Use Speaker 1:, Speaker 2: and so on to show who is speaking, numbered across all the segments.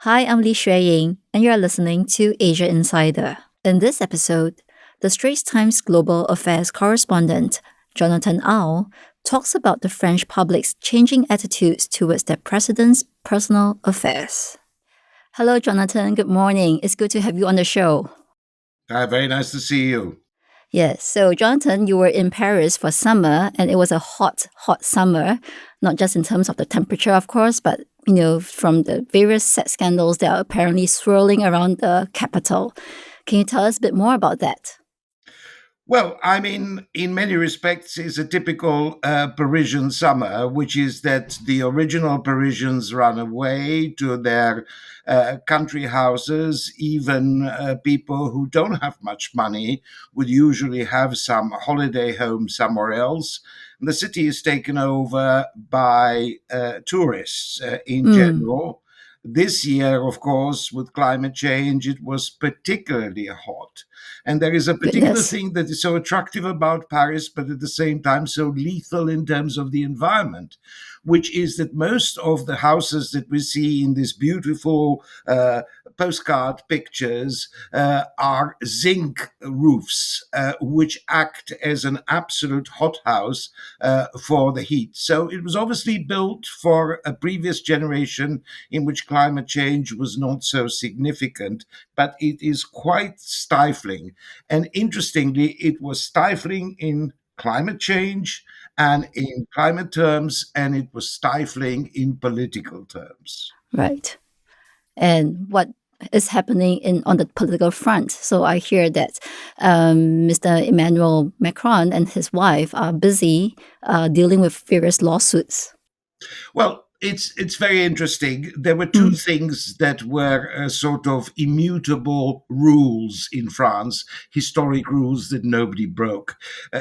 Speaker 1: Hi, I'm Li Xueying, and you're listening to Asia Insider. In this episode, the Straits Times Global Affairs correspondent, Jonathan Eyal, talks about the French public's changing attitudes towards their president's personal affairs. Hello, Jonathan. Good morning. It's good to have you on the show.
Speaker 2: Hi, very nice to see you.
Speaker 1: Yes, so Jonathan, you were in Paris for summer, and it was a hot, hot summer, not just in terms of the temperature, of course, but from the various sex scandals that are apparently swirling around the capital. Can you tell us a bit more about that?
Speaker 2: Well, I mean, in many respects, it's a typical Parisian summer, which is that the original Parisians run away to their country houses. Even people who don't have much money would usually have some holiday home somewhere else. The city is taken over by tourists in
Speaker 1: Mm,
Speaker 2: general. This year, of course, with climate change, it was particularly hot. And there is a particular
Speaker 1: goodness.
Speaker 2: thing that is so attractive about Paris, but at the same time so lethal in terms of the environment, which is that most of the houses that we see in these beautiful postcard pictures are zinc roofs, which act as an absolute hothouse for the heat. So it was obviously built for a previous generation in which climate change was not so significant, but it is quite stifling. And interestingly, it was stifling in climate change and in climate terms, and it was stifling in political terms.
Speaker 1: Right. And what is happening on the political front? So I hear that Mr. Emmanuel Macron and his wife are busy dealing with various lawsuits.
Speaker 2: Well, it's very interesting. There were two
Speaker 1: Mm,
Speaker 2: things that were sort of immutable rules in France, historic rules that nobody broke.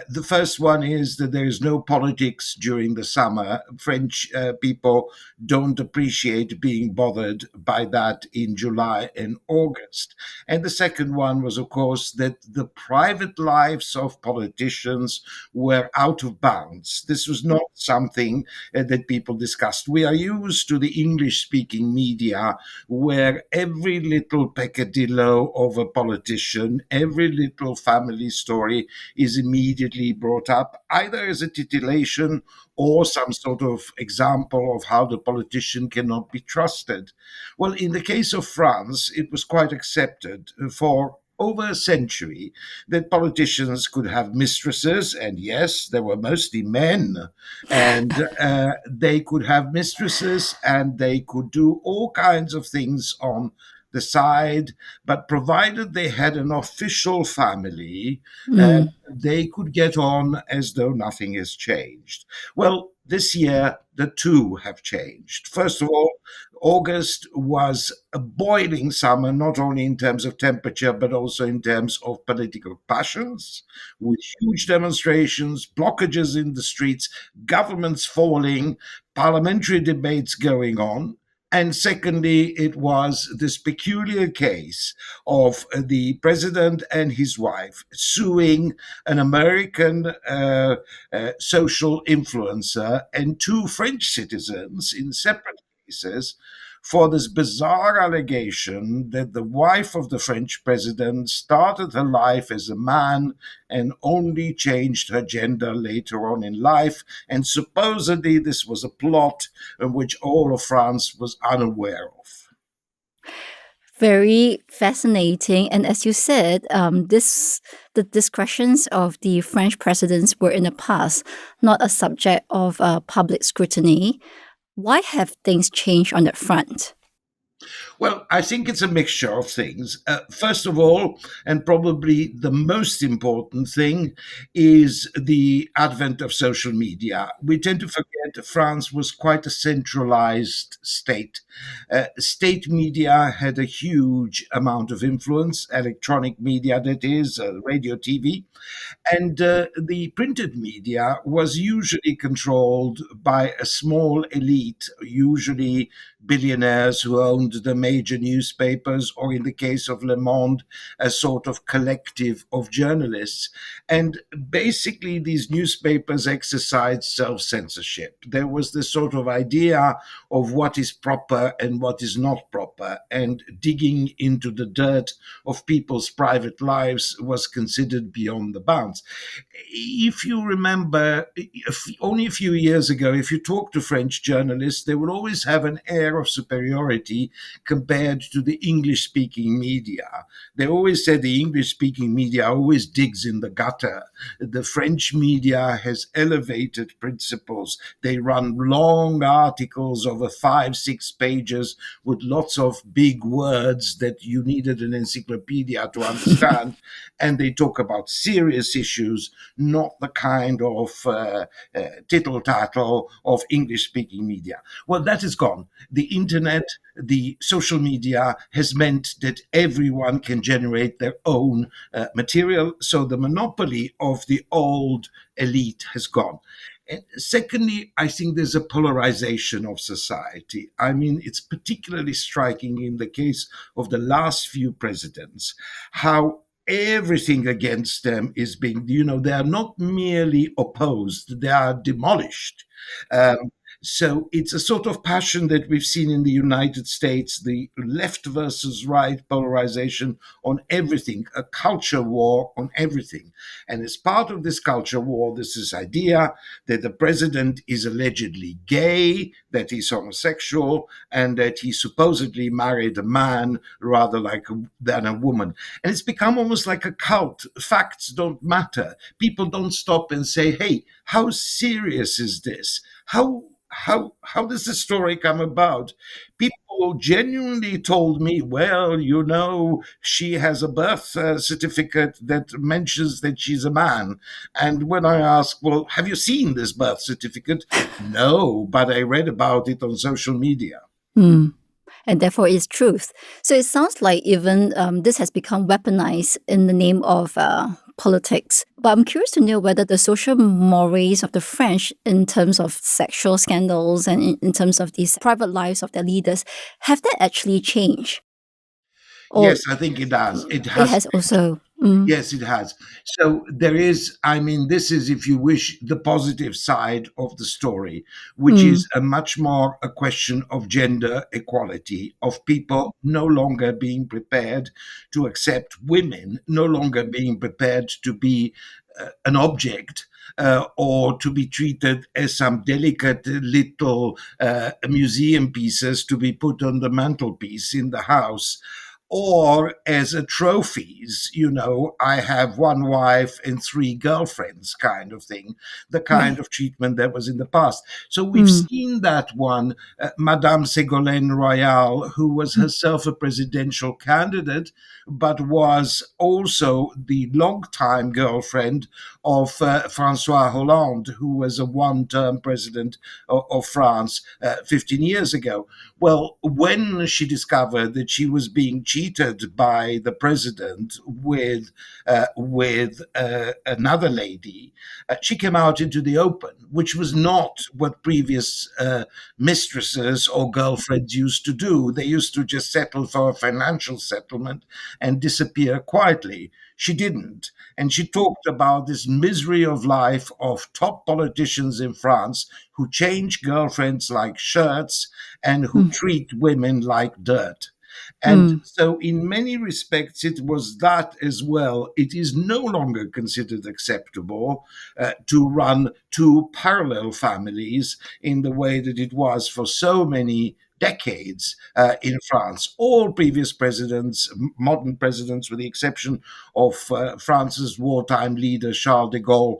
Speaker 2: The first one is that there is no politics during the summer. French people don't appreciate being bothered by that in July and August. And the second one was, of course, that the private lives of politicians were out of bounds. This was not something that people discussed. We are used to the English speaking media where every little peccadillo of a politician, every little family story is immediately brought up, either as a titillation or some sort of example of how the politician cannot be trusted. Well, in the case of France, it was quite accepted for over a century that politicians could have mistresses, and yes, there were mostly men, and they could have mistresses and they could do all kinds of things on the side, but provided they had an official family,
Speaker 1: mm,
Speaker 2: they could get on as though nothing has changed. Well, this year, the two have changed. First of all, August was a boiling summer, not only in terms of temperature, but also in terms of political passions, with huge demonstrations, blockages in the streets, governments falling, parliamentary debates going on. And secondly, it was this peculiar case of the president and his wife suing an American social influencer and two French citizens in separate cases for this bizarre allegation that the wife of the French president started her life as a man and only changed her gender later on in life. And supposedly this was a plot in which all of France was unaware of.
Speaker 1: very fascinating. And as you said, the discretions of the French presidents were in the past not a subject of public scrutiny. Why have things changed on that front?
Speaker 2: Well, I think it's a mixture of things. First of all, and probably the most important thing, is the advent of social media. We tend to forget France was quite a centralized state. State media had a huge amount of influence, electronic media, that is, radio, TV. And the printed media was usually controlled by a small elite, usually billionaires who owned the major newspapers, or in the case of Le Monde, a sort of collective of journalists. And basically, these newspapers exercised self censorship. There was this sort of idea of what is proper and what is not proper, and digging into the dirt of people's private lives was considered beyond the bounds. If you remember, only a few years ago, if you talk to French journalists, they will always have an air of superiority compared to the English speaking media. They always say the English speaking media always digs in the gutter. The French media has elevated principles. They run long articles over 5, 6 pages with lots of big words that you needed an encyclopedia to understand. And they talk about serious issues, not the kind of tittle tattle of English speaking media. Well, that is gone. The internet, the social media has meant that everyone can generate their own material. So the monopoly of the old elite has gone. And secondly, I think there's a polarization of society. I mean, it's particularly striking in the case of the last few presidents, how everything against them is being, they are not merely opposed, they are demolished. Um, so it's a sort of passion that we've seen in the United States, the left versus right polarization on everything, a culture war on everything. And as part of this culture war, there's this idea that the president is allegedly gay, that he's homosexual, and that he supposedly married a man rather than a woman. And it's become almost like a cult. Facts don't matter. People don't stop and say, hey, how serious is this? How does this story come about? People genuinely told me, well, she has a birth certificate that mentions that she's a man. And when I ask, well, have you seen this birth certificate? No, but I read about it on social media.
Speaker 1: Mm. And therefore it's truth. So it sounds like even this has become weaponized in the name of politics. But I'm curious to know whether the social mores of the French in terms of sexual scandals and in terms of these private lives of their leaders, have that actually changed? Or
Speaker 2: Yes, I think it does. It
Speaker 1: it
Speaker 2: has.
Speaker 1: has also... Mm,
Speaker 2: Yes, it has. So there is, I mean, this is, if you wish, the positive side of the story, which
Speaker 1: mm,
Speaker 2: is a much more a question of gender equality, of people no longer being prepared to accept women, no longer being prepared to be an object. Or to be treated as some delicate little museum pieces to be put on the mantelpiece in the house, or as a trophies, I have one wife and three girlfriends kind of thing, the kind
Speaker 1: right.
Speaker 2: of treatment that was in the past. So we've
Speaker 1: Mm,
Speaker 2: seen that one, Madame Ségolène Royal, who was
Speaker 1: mm,
Speaker 2: herself a presidential candidate, but was also the long-time girlfriend of Francois Hollande, who was a one-term president of France 15 years ago. Well, when she discovered that she was being cheated by the president with another lady, she came out into the open, which was not what previous mistresses or girlfriends used to do. They used to just settle for a financial settlement and disappear quietly. She didn't. And she talked about this misery of life of top politicians in France who change girlfriends like shirts and who
Speaker 1: mm,
Speaker 2: treat women like dirt. And
Speaker 1: mm,
Speaker 2: so, in many respects, it was that as well. It is no longer considered acceptable to run two parallel families in the way that it was for so many decades in France. All previous presidents, modern presidents, with the exception of France's wartime leader Charles de Gaulle,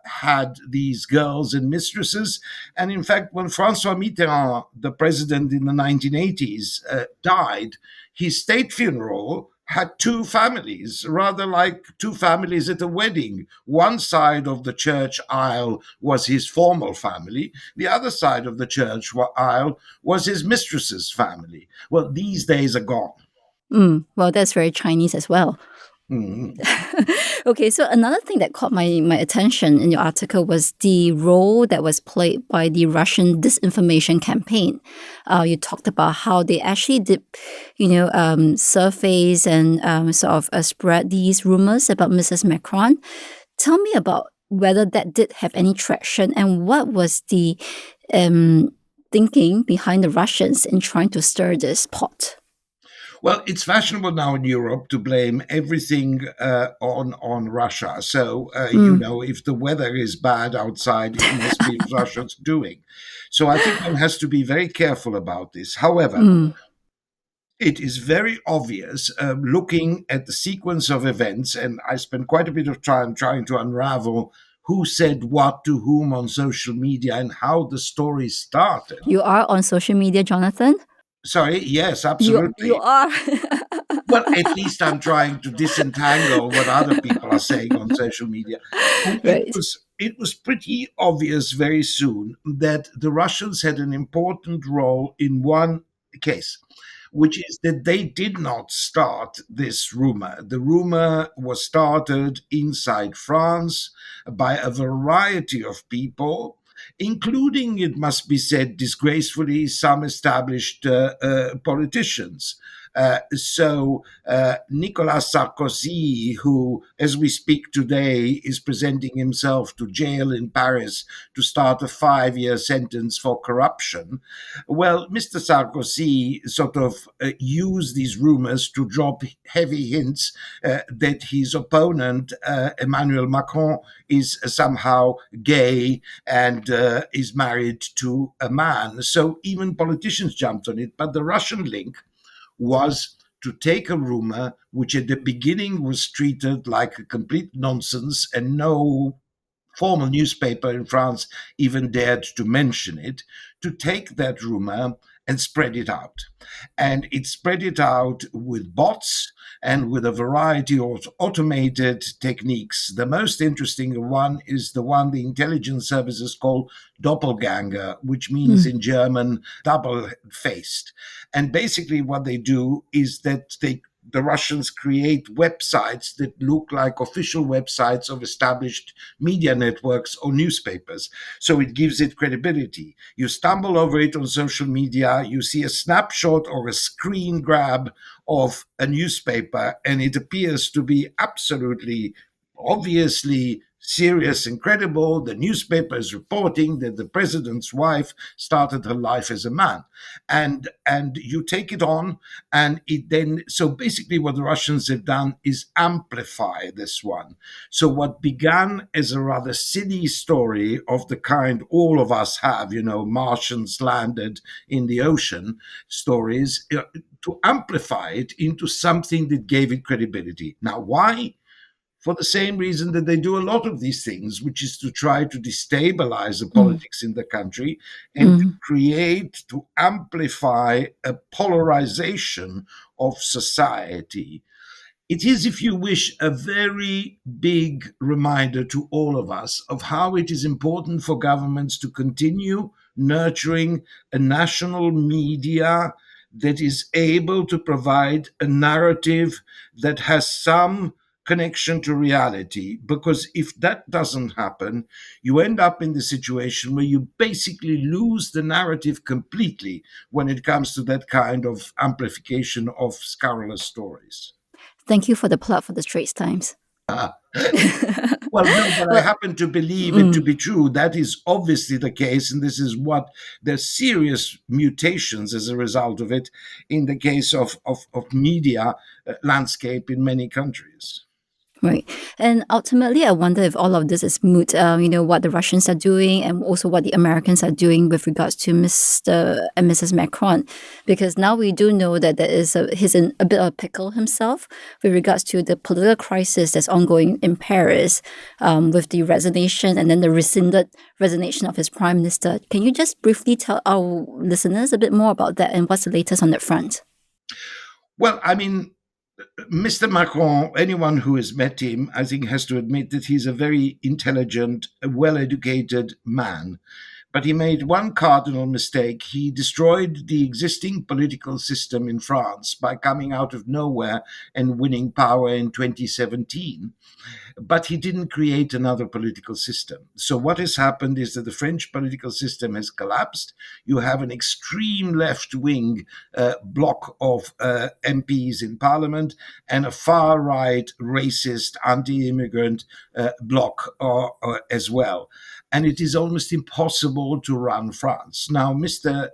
Speaker 2: had these girls and mistresses. And in fact, when Francois Mitterrand, the president in the 1980s, died, his state funeral had two families, rather like two families at a wedding. One side of the church aisle was his formal family, the other side of the church aisle was his mistress's family. Well, these days are gone.
Speaker 1: mm. Well, that's very Chinese as well.
Speaker 2: Mhm.
Speaker 1: Okay, so another thing that caught my attention in your article was the role that was played by the Russian disinformation campaign. You talked about how they actually did, surface and sort of spread these rumors about Mrs. Macron. Tell me about whether that did have any traction and what was the um, thinking behind the Russians in trying to stir this pot.
Speaker 2: Well, it's fashionable now in Europe to blame everything on Russia. So
Speaker 1: Mm,
Speaker 2: if the weather is bad outside, it must be Russia's doing. So I think one has to be very careful about this. However,
Speaker 1: mm.
Speaker 2: it is very obvious, looking at the sequence of events, and I spent quite a bit of time trying to unravel who said what to whom on social media and how the story started.
Speaker 1: You are on social media, Jonathan?
Speaker 2: Sorry, yes,
Speaker 1: You
Speaker 2: absolutely.
Speaker 1: are.
Speaker 2: Well, at least I'm trying to disentangle what other people are saying on social media. And it
Speaker 1: Right.
Speaker 2: was it was pretty obvious very soon that the Russians had an important role in one case, which is that they did not start this rumor. The rumor was started inside France by a variety of people, including, it must be said, disgracefully, some established politicians. Nicolas Sarkozy, who, as we speak today, is presenting himself to jail in Paris to start a 5-year sentence for corruption, well, Mr. Sarkozy sort of used these rumors to drop heavy hints that his opponent, Emmanuel Macron, is somehow gay and is married to a man. So even politicians jumped on it. But the Russian link was to take a rumor which at the beginning was treated like a complete nonsense and no formal newspaper in France even dared to mention it, to take that rumor and spread it out. And it spread it out with bots and with a variety of automated techniques. The most interesting one is the one the intelligence services call doppelganger, which means
Speaker 1: Mm.
Speaker 2: in German double faced. And basically, what they do is that the Russians create websites that look like official websites of established media networks or newspapers. So it gives it credibility. You stumble over it on social media, you see a snapshot or a screen grab of a newspaper, and it appears to be absolutely obviously serious and credible. The newspaper is reporting that the president's wife started her life as a man. And you take it on, and it then, so basically what the Russians have done is amplify this one. So what began as a rather silly story of the kind all of us have, Martians landed in the ocean stories, to amplify it into something that gave it credibility. Now, why? For the same reason that they do a lot of these things, which is to try to destabilize the
Speaker 1: Mm.
Speaker 2: politics in the country and
Speaker 1: Mm.
Speaker 2: to amplify a polarization of society. It is, if you wish, a very big reminder to all of us of how it is important for governments to continue nurturing a national media that is able to provide a narrative that has some connection to reality. Because if that doesn't happen, you end up in the situation where you basically lose the narrative completely when it comes to that kind of amplification of scurrilous stories.
Speaker 1: Thank you for the plug for the Straits Times.
Speaker 2: Well, no, but I
Speaker 1: Well,
Speaker 2: happen to believe it to
Speaker 1: mm,
Speaker 2: be true. That is obviously the case, and this is what there's serious mutations as a result of it in the case of media landscape in many countries.
Speaker 1: right. And ultimately, I wonder if all of this is moot, what the Russians are doing and also what the Americans are doing with regards to Mr. and Mrs. Macron. Because now we do know that he's in a bit of a pickle himself with regards to the political crisis that's ongoing in Paris, with the resignation and then the rescinded resignation of his prime minister. Can you just briefly tell our listeners a bit more about that and what's the latest on that front?
Speaker 2: Well, I mean, Mr. Macron, anyone who has met him, I think, has to admit that he's a very intelligent, well educated man. But he made one cardinal mistake. He destroyed the existing political system in France by coming out of nowhere and winning power in 2017, but he didn't create another political system. So what has happened is that the French political system has collapsed. You have an extreme left-wing bloc of MPs in parliament and a far-right, racist, anti-immigrant bloc as well. And it is almost impossible to run France. Now, Mr.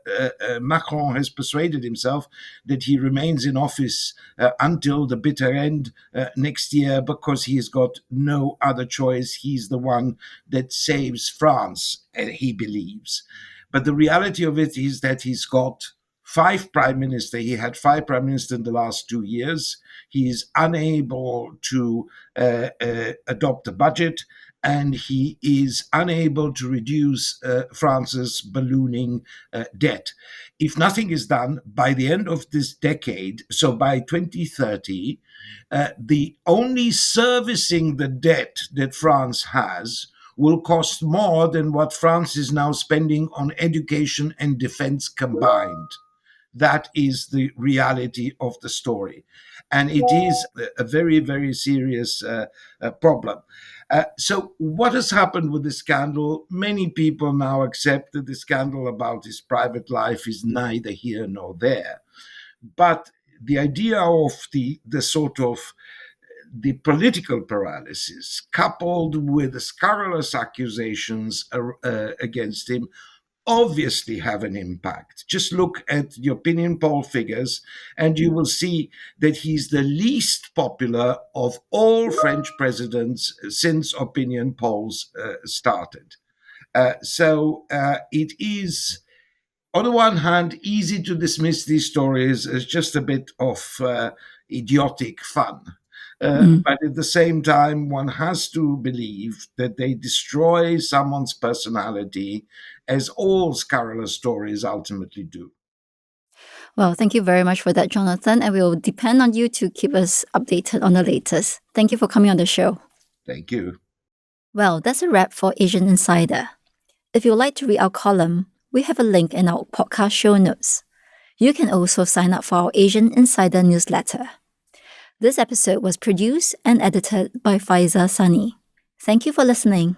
Speaker 2: Macron has persuaded himself that he remains in office until the bitter end next year because he has got no other choice. He's the one that saves France, he believes. But the reality of it is that he's got five prime ministers. He had five prime ministers in the last 2 years. He is unable to adopt a budget, and he is unable to reduce France's ballooning debt. If nothing is done by the end of this decade, so by 2030, the only servicing the debt that France has will cost more than what France is now spending on education and defense combined. That is the reality of the story. And it is a very, very serious problem. So, what has happened with the scandal? Many people now accept that the scandal about his private life is neither here nor there. But the idea of the sort of the political paralysis, coupled with the scurrilous accusations against him, obviously have an impact. Just look at the opinion poll figures, and you will see that he's the least popular of all French presidents since opinion polls started. So it is, on the one hand, easy to dismiss these stories as just a bit of idiotic fun. But at the same time, one has to believe that they destroy someone's personality, as all scurrilous stories ultimately do.
Speaker 1: Well, thank you very much for that, Jonathan, and we will depend on you to keep us updated on the latest. Thank you for coming on the show.
Speaker 2: Thank you.
Speaker 1: Well, that's a wrap for Asian Insider. If you'd like to read our column, we have a link in our podcast show notes. You can also sign up for our Asian Insider newsletter. This episode was produced and edited by Faiza Sani. Thank you for listening.